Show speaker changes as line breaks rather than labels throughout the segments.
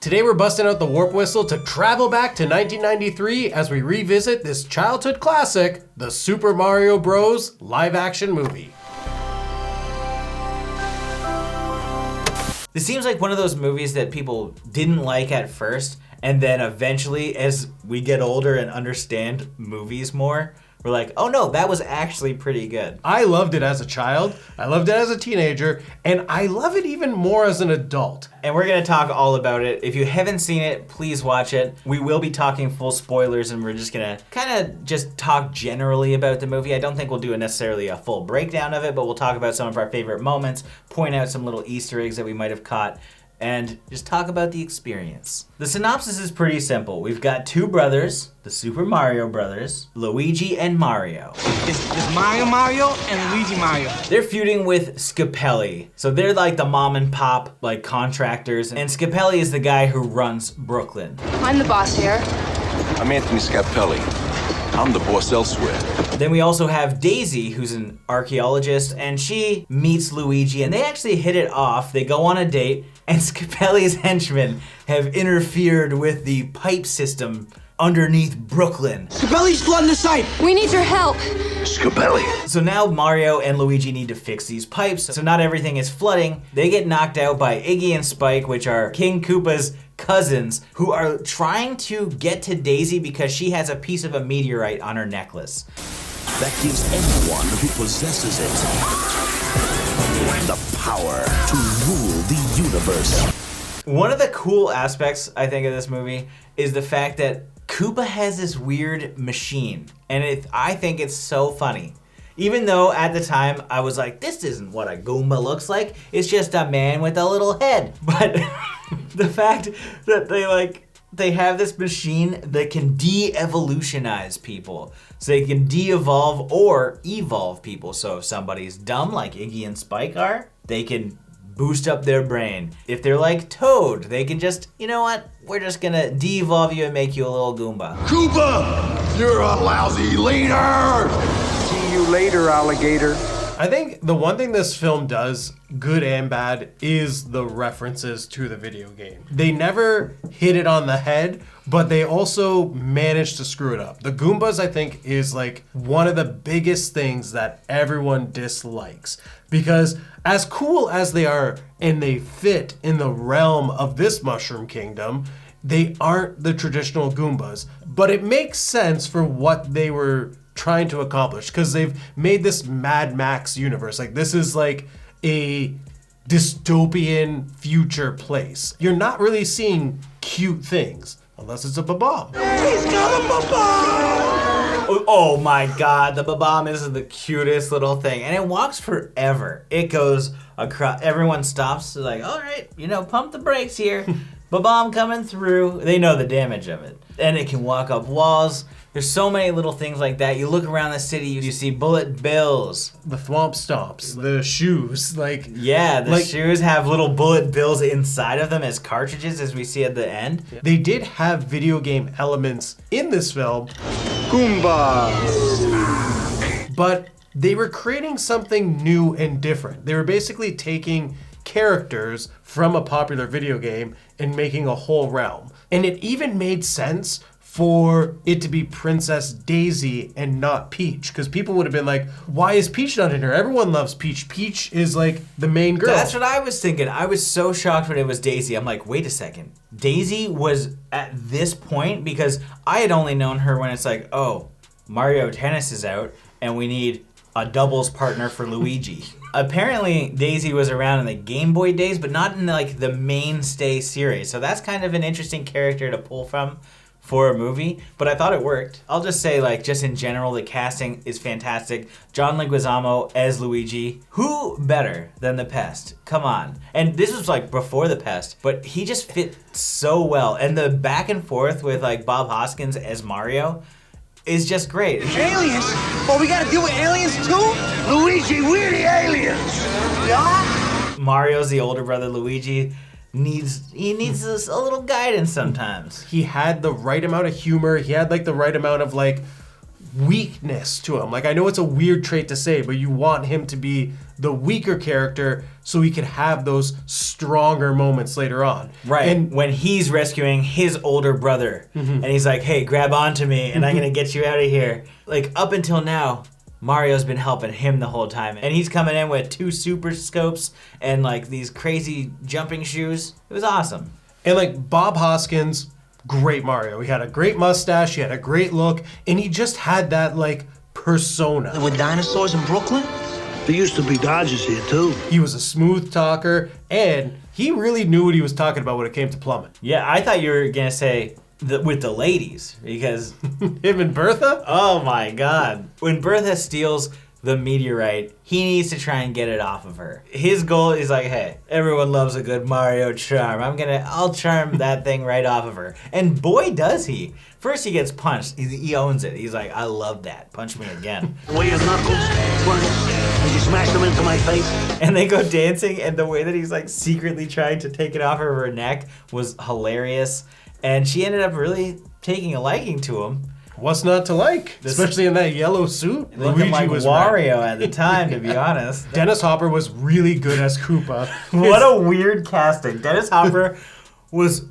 Today we're busting out the warp whistle to travel back to 1993 as we revisit this childhood classic, the Super Mario Bros. Live action movie.
This seems like one of those movies that people didn't like at first, and then eventually, as we get older and understand movies more, we're like, oh no, that was actually pretty good.
I loved it as a child, I loved it as a teenager, and I love it even more as an adult.
And we're gonna talk all about it. If you haven't seen it, please watch it. We will be talking full spoilers, and we're just gonna kind of just talk generally about the movie. I don't think we'll do necessarily a full breakdown of it, but we'll talk about some of our favorite moments, point out some little Easter eggs that we might have caught, and just talk about the experience. The synopsis is pretty simple. We've got two brothers, the Super Mario Brothers, Luigi and Mario.
It's Mario and Luigi Mario.
They're feuding with Scapelli. So they're like the mom and pop like contractors, and Scapelli is the guy who runs Brooklyn.
I'm the boss here.
I'm Anthony Scapelli. I'm the boss elsewhere.
Then we also have Daisy, who's an archaeologist, and she meets Luigi, and they actually hit it off. They go on a date, and Scapelli's henchmen have interfered with the pipe system underneath Brooklyn.
Scapelli's flooding the site.
We need your help.
Scapelli.
So now Mario and Luigi need to fix these pipes, so not everything is flooding. They get knocked out by Iggy and Spike, which are King Koopa's cousins, who are trying to get to Daisy because she has a piece of a meteorite on her necklace.
That gives anyone who possesses it the power to rule the universe.
One of the cool aspects, I think, of this movie is the fact that Koopa has this weird machine, and I think it's so funny. Even though at the time I was like, this isn't what a Goomba looks like, it's just a man with a little head. But the fact that they have this machine that can de-evolutionize people. So they can de-evolve or evolve people. So if somebody's dumb like Iggy and Spike are, they can boost up their brain. If they're like Toad, they can just, you know what? We're just gonna de-evolve you and make you a little Goomba.
Koopa, you're a lousy leader.
See you later, alligator.
I think the one thing this film does, good and bad, is the references to the video game. They never hit it on the head, but they also managed to screw it up. The Goombas, I think, is like one of the biggest things that everyone dislikes. Because as cool as they are and they fit in the realm of this Mushroom Kingdom, they aren't the traditional Goombas. But it makes sense for what they were trying to accomplish, because they've made this Mad Max universe. Like, this is like a dystopian future place. You're not really seeing cute things unless it's a Bob-omb.
He's got a Bob-omb!
Oh my god, the Bob-omb is the cutest little thing, and it walks forever. It goes across, everyone stops, like, all right, pump the brakes here. Bob-omb coming through. They know the damage of it. And it can walk up walls. There's so many little things like that. You look around the city, you see bullet bills.
The thwomp stomps, the shoes, like...
Yeah, the shoes have little bullet bills inside of them as cartridges, as we see at the end.
They did have video game elements in this film.
Goombas.
But they were creating something new and different. They were basically taking characters from a popular video game and making a whole realm. And it even made sense for it to be Princess Daisy and not Peach, because people would have been like, why is Peach not in here? Everyone loves Peach. Peach is like the main girl.
That's what I was thinking. I was so shocked when it was Daisy. I'm like, wait a second. Daisy was at this point, because I had only known her when it's like, oh, Mario Tennis is out and we need a doubles partner for Luigi. Apparently, Daisy was around in the Game Boy days, but not in like the mainstay series. So that's kind of an interesting character to pull from for a movie, but I thought it worked. I'll just say, like, just in general, the casting is fantastic. John Leguizamo as Luigi. Who better than the Pest? Come on. And this was like before the Pest, but he just fit so well. And the back and forth with like Bob Hoskins as Mario is just great.
Aliens? Oh, we gotta deal with aliens too?
Luigi, we're the aliens.
Yeah?
Mario's the older brother. Luigi needs a little guidance sometimes.
He had the right amount of humor. He had like the right amount of like weakness to him. Like, I know it's a weird trait to say, but you want him to be the weaker character so he could have those stronger moments later on.
Right.
And
when he's rescuing his older brother and he's like, hey, grab onto me and I'm going to get you out of here. Like, up until now, Mario's been helping him the whole time. And he's coming in with 2 super scopes and like these crazy jumping shoes. It was awesome.
And like Bob Hoskins, great Mario. He had a great mustache, he had a great look, and he just had that like persona.
With dinosaurs in Brooklyn?
There used to be Dodgers here, too.
He was a smooth talker, and he really knew what he was talking about when it came to plumbing.
Yeah, I thought you were going to say with the ladies because...
Him and Bertha?
Oh my god. When Bertha steals the meteorite, he needs to try and get it off of her. His goal is like, hey, everyone loves a good Mario charm. I'll charm that thing right off of her. And boy, does he. First he gets punched. He owns it. He's like, I love that. Punch me again.
The way your knuckles flying as you smash them into my face.
And they go dancing, and the way that he's like secretly trying to take it off of her neck was hilarious. And she ended up really taking a liking to him.
What's not to like? Especially in that yellow suit.
Looking like Wario at the time, to be honest.
Dennis Hopper was really good as Koopa.
What a weird casting. Dennis Hopper was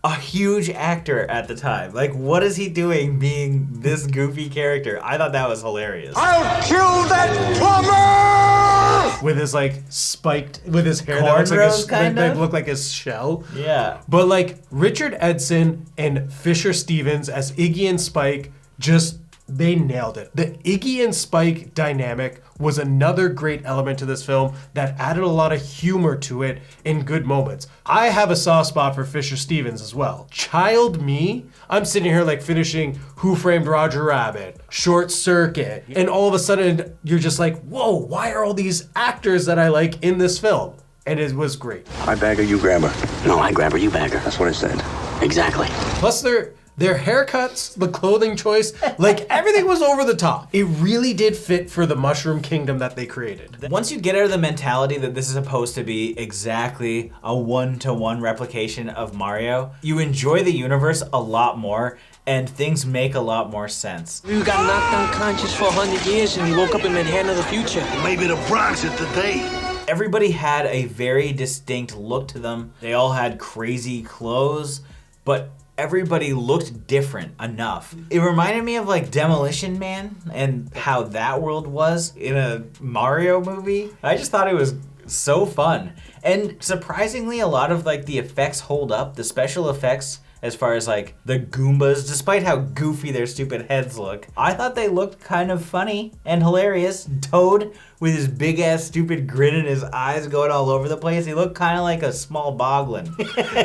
a huge actor at the time. Like, what is he doing being this goofy character? I thought that was hilarious.
I'll kill that plumber!
With his like spiked, with his hair that looks
Cornrows,
like
kind
that
of?
looked like his shell.
Yeah.
But like Richard Edson and Fisher Stevens as Iggy and Spike, just they nailed it. The Iggy and Spike dynamic was another great element to this film that added a lot of humor to it in good moments. I have a soft spot for Fisher Stevens as well. Child me, I'm sitting here like finishing Who Framed Roger Rabbit, Short Circuit, and all of a sudden you're just like, whoa, why are all these actors that I like in this film? And it was great.
I bag her, you grab her.
No, I grab her, you bag her.
That's what I said.
Exactly.
Plus their haircuts, the clothing choice, like everything was over the top. It really did fit for the Mushroom Kingdom that they created.
Once you get out of the mentality that this is supposed to be exactly a one-to-one replication of Mario, you enjoy the universe a lot more and things make a lot more sense.
You got knocked unconscious for 100 years and you woke up in Manhattan of the future.
Maybe the Bronx is today.
Everybody had a very distinct look to them. They all had crazy clothes, but everybody looked different enough. It reminded me of like Demolition Man and how that world was in a Mario movie. I just thought it was so fun. And surprisingly, a lot of like the effects hold up. The special effects, as far as like the Goombas, despite how goofy their stupid heads look, I thought they looked kind of funny and hilarious. Toad with his big ass stupid grin in his eyes going all over the place. He looked kind of like a small boglin.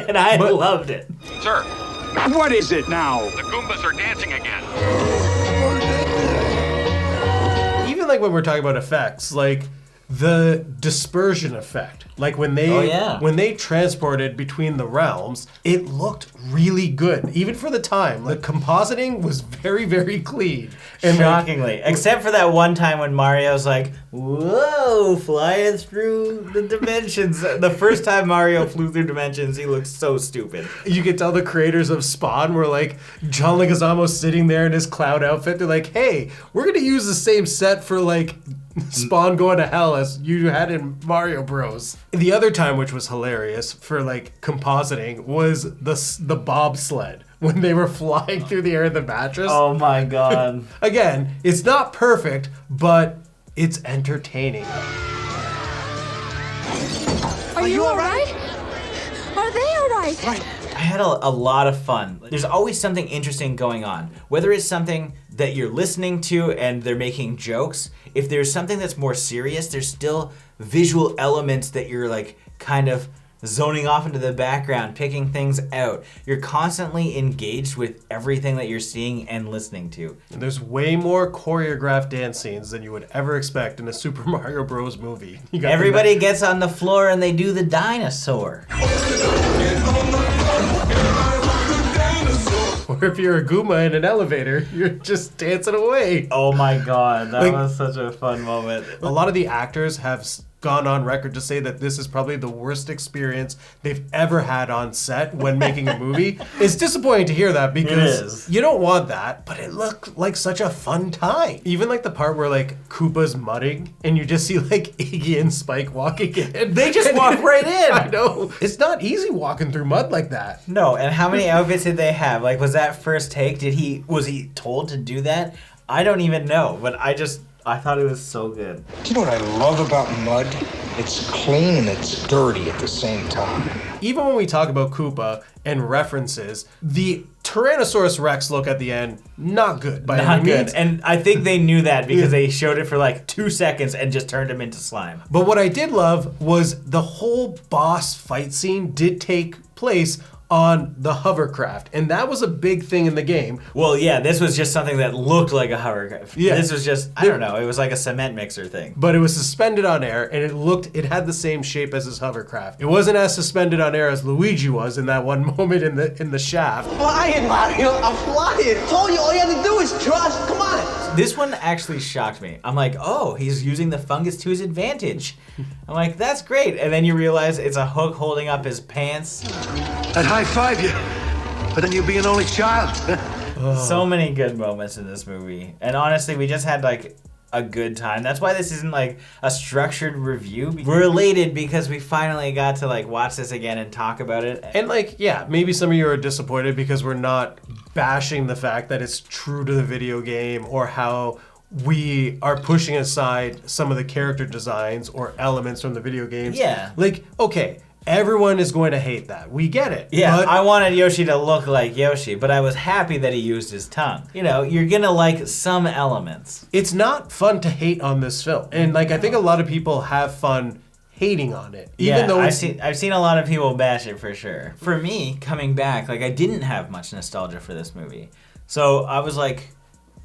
And I loved it.
Sir,
What is it now?
the Goombas are dancing again.
Even like when we're talking about effects, like the dispersion effect, like when they when they transported between the realms, it looked really good, even for the time. The compositing was very, very clean. And
Shockingly. Except for that one time when Mario's like, whoa, flying through the dimensions. The first time Mario flew through dimensions, he looked so stupid.
you could tell the creators of Spawn were like, John Leguizamo sitting there in his cloud outfit. They're like, hey, we're gonna use the same set for like Spawn going to hell as you had in Mario Bros. The other time, which was hilarious for like compositing, was the bobsled when they were flying through the air in the mattress.
Oh my god.
Again, it's not perfect, but it's entertaining.
Are you alright? Are they alright?
I had a lot of fun. There's always something interesting going on. Whether it's something that you're listening to and they're making jokes, if there's something that's more serious, there's still visual elements that you're like kind of zoning off into the background, picking things out. You're constantly engaged with everything that you're seeing and listening to.
And there's way more choreographed dance scenes than you would ever expect in a Super Mario Bros. Movie. You got
Everybody gets on the floor and they do the dinosaur.
Or if you're a Goomba in an elevator, you're just dancing away.
Oh my god, that
Like-
was such a fun moment.
A lot of the actors have gone on record to say that this is probably the worst experience they've ever had on set when making a movie. It's disappointing to hear that because you don't want that, but it looked like such a fun time. Even like the part where like Koopa's mudding and you just see like Iggy and Spike walking in.
They just walk right in.
I know. It's not easy walking through mud like that.
No, and how many outfits did they have? Like, was that first take? Was he told to do that? I don't even know, but I thought it was so good.
Do you know what I love about mud? It's clean and it's dirty at the same time.
Even when we talk about Koopa and references, the Tyrannosaurus Rex look at the end, not good by any means.
And I think they knew that because they showed it for like 2 seconds and just turned him into slime.
But what I did love was the whole boss fight scene did take place on the hovercraft, and that was a big thing in the game.
Well, yeah, this was just something that looked like a hovercraft.
Yeah.
This was just, I don't know, it was like a cement mixer thing.
But it was suspended on air, and it had the same shape as his hovercraft. It wasn't as suspended on air as Luigi was in that one moment in the shaft.
Flying, Mario, I'm flying. Told you, all you have to do is trust. Come on.
This one actually shocked me. I'm like, oh, he's using the fungus to his advantage. I'm like, that's great. And then you realize it's a hook holding up his pants.
I'd high five you, but then you'd be an only child.
So many good moments in this movie. And honestly, we just had like a good time. That's why this isn't like a structured review. We're elated because we finally got to like watch this again and talk about it.
And like, yeah, maybe some of you are disappointed because we're not bashing the fact that it's true to the video game or how we are pushing aside some of the character designs or elements from the video games.
Yeah.
Like, okay, everyone is going to hate that. We get it.
Yeah,
but
I wanted Yoshi to look like Yoshi, but I was happy that he used his tongue. You know, you're gonna like some elements.
it's not fun to hate on this film. And like, I think a lot of people have fun hating on it. Even though
I've seen a lot of people bash it for sure. For me, coming back, like I didn't have much nostalgia for this movie. So I was like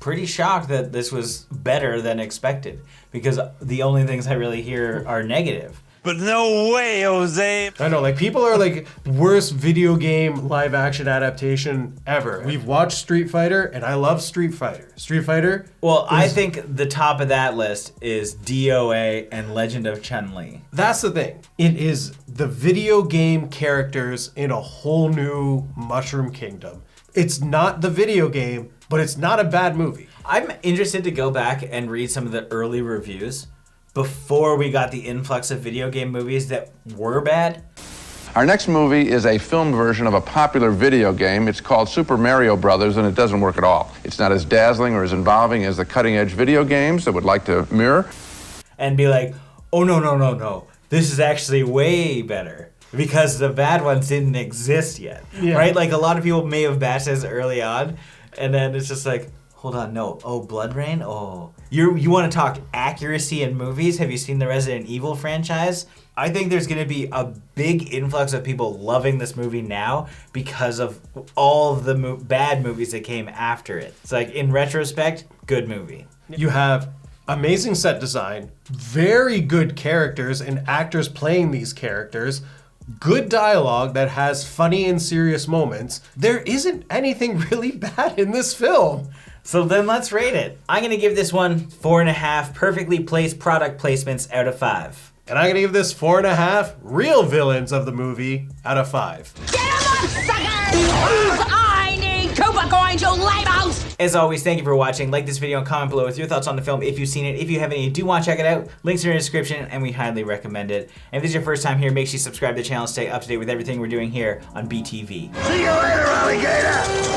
pretty shocked that this was better than expected because the only things I really hear are negative.
But no way, Jose.
I know, like people are like worst video game live action adaptation ever. We've watched Street Fighter and I love Street Fighter. Street Fighter.
Well, I think the top of that list is DOA and Legend of Chun-Li.
That's the thing. It is the video game characters in a whole new Mushroom Kingdom. It's not the video game, but it's not a bad movie.
I'm interested to go back and read some of the early reviews before we got the influx of video game movies that were bad.
Our next movie is a film version of a popular video game. It's called Super Mario Brothers, and it doesn't work at all. It's not as dazzling or as involving as the cutting-edge video games that would like to mirror.
And be like, oh, no. This is actually way better. Because the bad ones didn't exist yet, right? Like, a lot of people may have bashed this early on, and then it's just like, hold on, no. Oh, Blood Rain? Oh. You want to talk accuracy in movies? Have you seen the Resident Evil franchise? I think there's going to be a big influx of people loving this movie now because of all of the bad movies that came after it. It's like, in retrospect, good movie.
You have amazing set design, very good characters and actors playing these characters, good dialogue that has funny and serious moments. There isn't anything really bad in this film.
So then let's rate it. I'm going to give this one 4.5 perfectly placed product placements out of 5.
And I'm going to give this 4.5 real villains of the movie out of 5.
Get him up, suckers! I need Koopa coins, you lame-house!
As always, thank you for watching. Like this video and comment below with your thoughts on the film if you've seen it. If you haven't and you do want to check it out, links are in the description and we highly recommend it. And if this is your first time here, make sure you subscribe to the channel and stay up to date with everything we're doing here on BTV.
See you later, alligator!